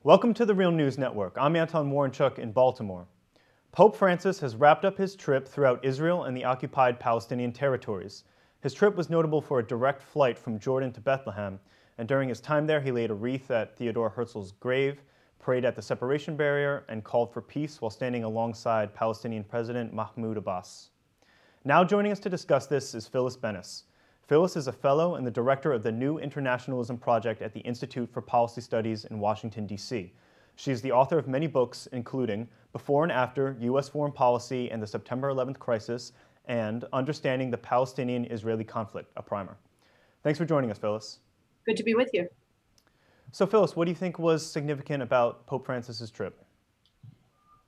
Welcome to the Real News Network. I'm Anton Warrenchuk in Baltimore. Pope Francis has wrapped up his trip throughout Israel and the occupied Palestinian territories. His trip was notable for a direct flight from Jordan to Bethlehem, and during his time there he laid a wreath at Theodore Herzl's grave, prayed at the separation barrier, and called for peace while standing alongside Palestinian President Mahmoud Abbas. Now joining us to discuss this is Phyllis Bennis. Phyllis is a fellow and the director of the New Internationalism Project at the Institute for Policy Studies in Washington, D.C. She is the author of many books, including Before and After U.S. Foreign Policy and the September 11th Crisis, and Understanding the Palestinian-Israeli Conflict, a primer. Thanks for joining us, Phyllis. Good to be with you. So, Phyllis, what do you think was significant about Pope Francis's trip?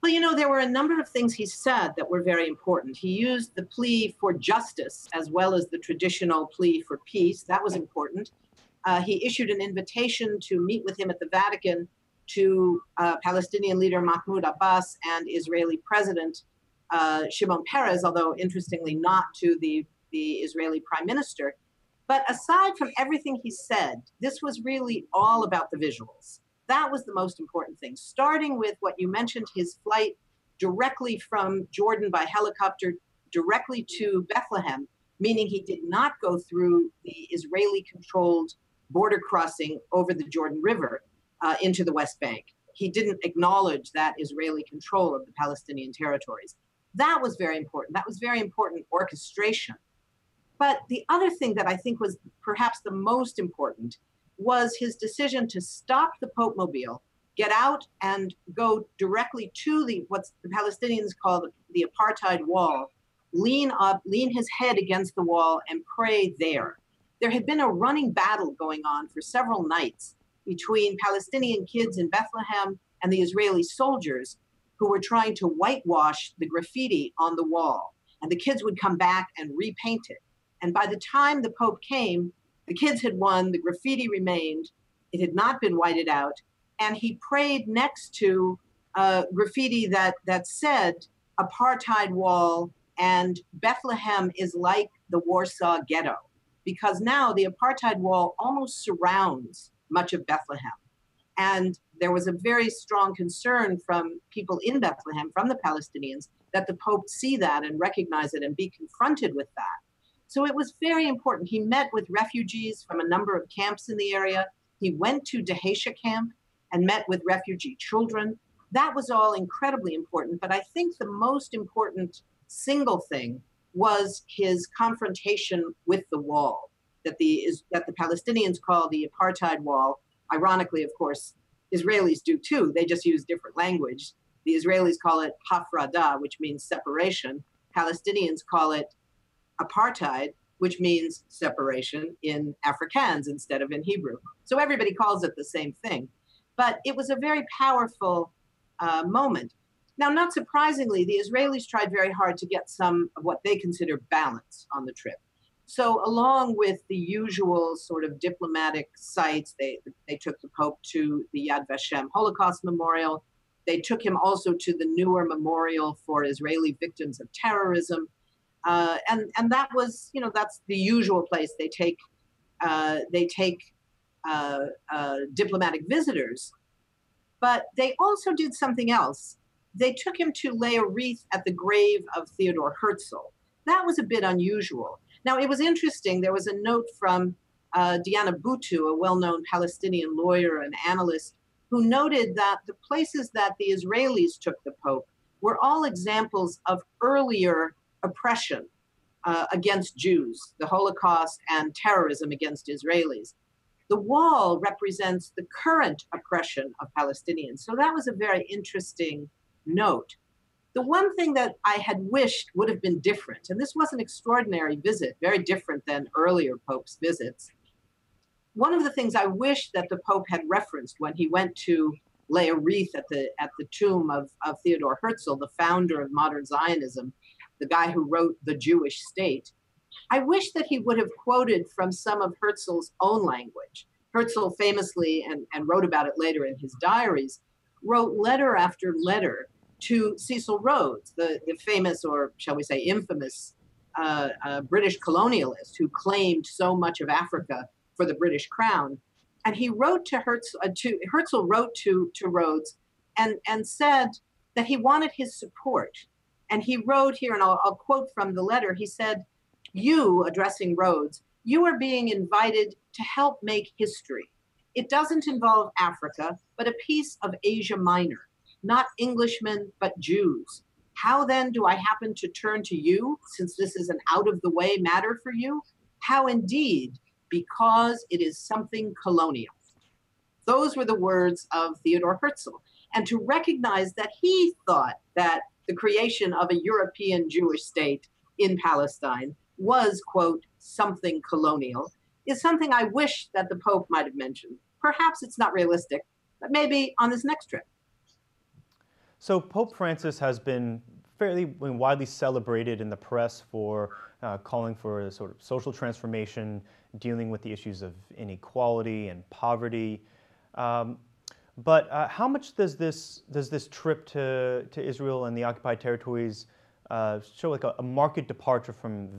Well, you know, there were a number of things he said that were very important. He used the plea for justice as well as the traditional plea for peace. That was important. He issued an invitation to meet with him at the Vatican to Palestinian leader Mahmoud Abbas and Israeli President Shimon Peres, although interestingly not to the Israeli Prime Minister. But aside from everything he said, this was really all about the visuals. That was the most important thing, starting with what you mentioned, his flight directly from Jordan by helicopter directly to Bethlehem, meaning he did not go through the Israeli-controlled border crossing over the Jordan River into the West Bank. He didn't acknowledge that Israeli control of the Palestinian territories. That was very important. That was very important orchestration. But the other thing that I think was perhaps the most important was his decision to stop the Pope Mobile, get out and go directly to what the Palestinians call the apartheid wall, lean up, lean his head against the wall and pray there. There had been a running battle going on for several nights between Palestinian kids in Bethlehem and the Israeli soldiers who were trying to whitewash the graffiti on the wall. And the kids would come back and repaint it. And by the time the Pope came, the kids had won, the graffiti remained, it had not been whited out, and he prayed next to graffiti that said, apartheid wall and Bethlehem is like the Warsaw Ghetto, because now the apartheid wall almost surrounds much of Bethlehem. And there was a very strong concern from people in Bethlehem, from the Palestinians, that the Pope see that and recognize it and be confronted with that. So it was very important. He met with refugees from a number of camps in the area. He went to Dheisheh camp and met with refugee children. That was all incredibly important. But I think the most important single thing was his confrontation with the wall that the Palestinians call the apartheid wall. Ironically, of course, Israelis do too. They just use different language. The Israelis call it hafrada, which means separation. Palestinians call it apartheid, which means separation in Afrikaans instead of in Hebrew. So everybody calls it the same thing. But it was a very powerful moment. Now, not surprisingly, the Israelis tried very hard to get some of what they consider balance on the trip. So along with the usual sort of diplomatic sites, they took the Pope to the Yad Vashem Holocaust Memorial. They took him also to the newer memorial for Israeli victims of terrorism. And that was, you know, that's the usual place they take diplomatic visitors. But they also did something else. They took him to lay a wreath at the grave of Theodore Herzl. That was a bit unusual. Now, it was interesting. There was a note from Diana Boutou, a well-known Palestinian lawyer and analyst, who noted that the places that the Israelis took the Pope were all examples of earlier oppression against Jews, the Holocaust and terrorism against Israelis. The wall represents the current oppression of Palestinians. So that was a very interesting note. The one thing that I had wished would have been different, and this was an extraordinary visit, very different than earlier Pope's visits. One of the things I wish that the Pope had referenced when he went to lay a wreath at the tomb of Theodore Herzl, the founder of modern Zionism, the guy who wrote The Jewish State, I wish that he would have quoted from some of Herzl's own language. Herzl famously, and wrote about it later in his diaries, wrote letter after letter to Cecil Rhodes, the famous, or shall we say infamous, British colonialist who claimed so much of Africa for the British crown. And he wrote to Herzl wrote to Rhodes and said that he wanted his support. And he wrote here, and I'll quote from the letter, he said, "You," addressing Rhodes, "you are being invited to help make history. It doesn't involve Africa, but a piece of Asia Minor, not Englishmen, but Jews. How then do I happen to turn to you, since this is an out-of-the-way matter for you? How indeed, because it is something colonial." Those were the words of Theodor Herzl. And to recognize that he thought that the creation of a European Jewish state in Palestine was, quote, something colonial, is something I wish that the Pope might have mentioned. Perhaps it's not realistic, but maybe on this next trip. So Pope Francis has been fairly widely celebrated in the press for calling for a sort of social transformation, dealing with the issues of inequality and poverty. But how much does this trip to Israel and the occupied territories show like a marked departure from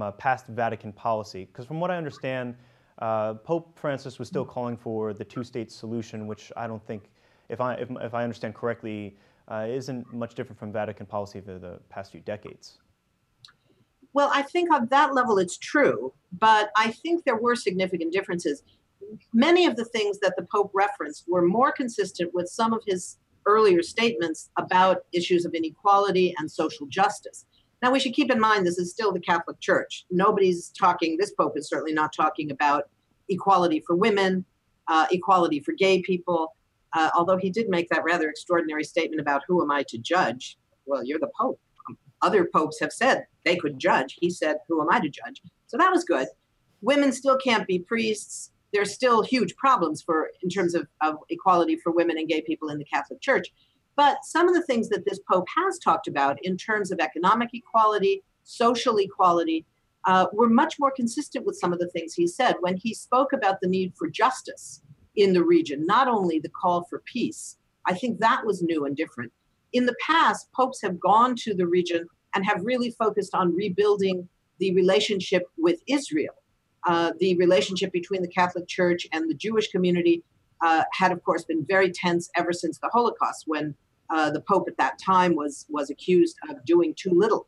a past Vatican policy? Because from what I understand, Pope Francis was still calling for the two-state solution, which I don't think, if I understand correctly, isn't much different from Vatican policy for the past few decades. Well, I think on that level it's true, but I think there were significant differences. Many of the things that the Pope referenced were more consistent with some of his earlier statements about issues of inequality and social justice. Now, we should keep in mind this is still the Catholic Church. Nobody's talking, this Pope is certainly not talking about equality for women, equality for gay people, although he did make that rather extraordinary statement about who am I to judge? Well, you're the Pope. Other popes have said they could judge. He said, who am I to judge? So that was good. Women still can't be priests. There's still huge problems in terms of equality for women and gay people in the Catholic Church. But some of the things that this Pope has talked about in terms of economic equality, social equality, were much more consistent with some of the things he said when he spoke about the need for justice in the region, not only the call for peace. I think that was new and different. In the past, popes have gone to the region and have really focused on rebuilding the relationship with Israel. The relationship between the Catholic Church and the Jewish community had, of course, been very tense ever since the Holocaust, when the Pope at that time was accused of doing too little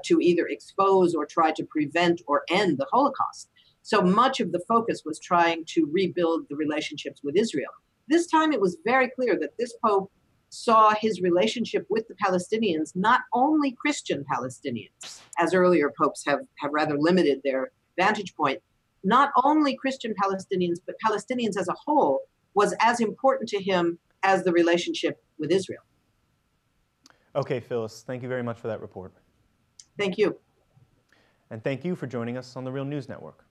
to either expose or try to prevent or end the Holocaust. So much of the focus was trying to rebuild the relationships with Israel. This time it was very clear that this Pope saw his relationship with the Palestinians, not only Christian Palestinians, as earlier popes have rather limited their vantage point, not only Christian Palestinians, but Palestinians as a whole, was as important to him as the relationship with Israel. Okay, Phyllis, thank you very much for that report. Thank you. And thank you for joining us on the Real News Network.